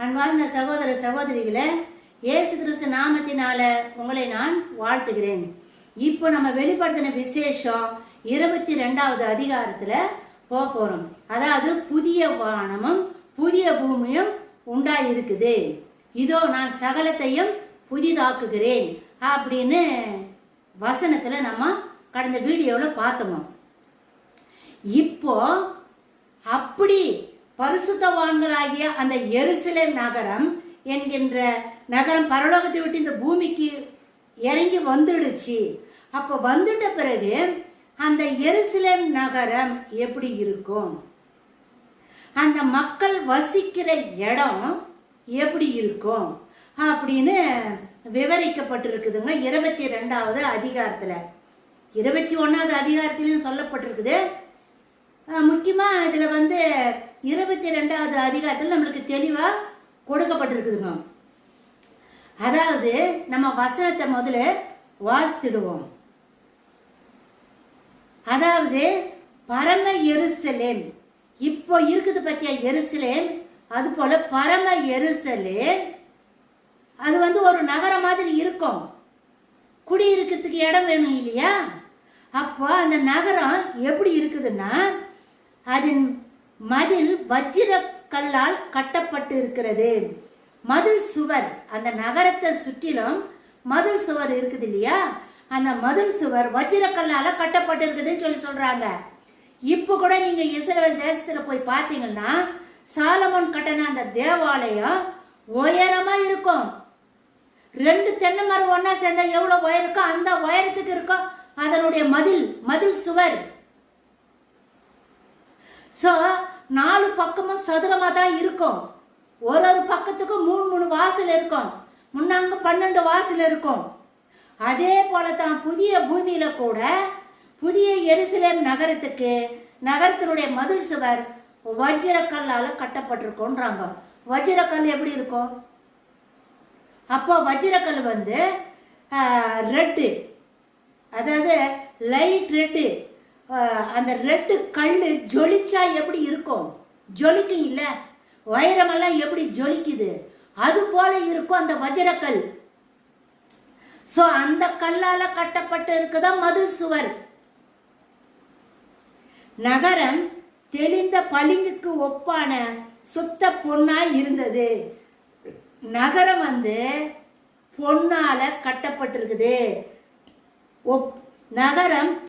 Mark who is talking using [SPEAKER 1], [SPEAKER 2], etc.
[SPEAKER 1] அன்பார்ந்த சகோதர சகோதரிகளே, இயேசு கிறிஸ்து நாமத்தினால உங்களை நான் வாழ்த்துகிறேன். இப்போ நம்ம வெளிப்படுத்தின விசேஷம் 22வது அதிகாரத்துல போறோம். அதாவது புதிய வானமும் புதிய பூமியும் உண்டாயிருக்குது, இதோ நான் சகலத்தையும் புதிதாக்குகிறேன் அப்படின்னு வசனத்துல நம்ம கடந்த வீடியோல பார்த்தோம். இப்போ அப்படி பரிசுத்தவான்களாகிய அந்த எருசலேம் நகரம் என்கின்ற நகரம் பரலோகத்தை விட்டு இந்த பூமிக்கு இறங்கி வந்துடுச்சு. அப்போ வந்துட்ட பிறகு அந்த எருசலேம் நகரம் எப்படி இருக்கும், அந்த மக்கள் வசிக்கிற இடம் எப்படி இருக்கும் அப்படின்னு விவரிக்கப்பட்டிருக்குதுங்க 22வது அதிகாரத்துல. 21வது அதிகாரத்திலையும் சொல்லப்பட்டிருக்குது. முக்கியமாக இதில் 22வது அதிகாரத்தில் நம்மளுக்கு தெளிவாக கொடுக்கப்பட்டிருக்குதுங்க. அதாவது நம்ம வசனத்தை முதல்ல வாசித்துடுவோம். அதாவது பரம எருசலேம் இப்போ இருக்குது பத்தியா எருசலேம், அது போல பரம எருசலேம் அது ஒரு நகரம் மாதிரி இருக்கும். குடியிருக்கிறதுக்கு இடம் வேணும் இல்லையா? அப்போ அந்த நகரம் எப்படி இருக்குதுன்னா, அதன் மதில் வஜ்ர கல்லால் கட்டப்பட்டு இருக்கிறது. மதில் சுவர், அந்த நகரத்தை சுற்றிலும் மதில் சுவர் இருக்குது இல்லையா, அந்த மதில் சுவர் வஜ்ர கல்லால கட்டப்பட்டு இருக்குதுன்னு சொல்றாங்க. இப்போ கூட நீங்க இஸ்ரவேல் தேசத்துல போய் பார்த்தீங்கன்னா சாலமோன் கட்டின அந்த தேவாலயம் உயரமா இருக்கும். 2 தென்னை மரம் ஒன்னா சேர்ந்தா எவ்வளவு உயரம் இருக்கோ அந்த உயரத்துக்கு இருக்கும் அதனுடைய மதில் சுவர். ஸோ 4 பக்கமும் சதுரமா தான் இருக்கும். ஒரு பக்கத்துக்கும் 3 வாசல் இருக்கும். முன்னாங்க 12 வாசல் இருக்கும். அதே போல தான் புதிய பூமியில கூட புதிய எருசலேம் நகரத்தினுடைய மதில் சுவர் வஜ்ரக்கல்லால கட்டப்பட்டிருக்கோன்றாங்க. வஜ்ரக்கல் எப்படி இருக்கும்? அப்போ வஜ்ரக்கல் ரெட்டு, அதாவது லைட் ரெட்டு. அந்த ரெட்டு கல் ஜொலிச்சா எப்படி இருக்கும்? ஜொலிக்கும் இல்லை? உயரமெல்லாம் எப்படி ஜொலிக்குது அது போல இருக்கும் அந்த வஜ்ரக்கல். ஸோ அந்த கல்லால கட்டப்பட்டு இருக்குதான் மதில் சுவர். நகரம் தெளிந்த பளிங்குக்கு ஒப்பான சுத்த பொன்னாய் இருந்தது. நகரம் பொன்னால கட்டப்பட்டிருக்குது. நகரம்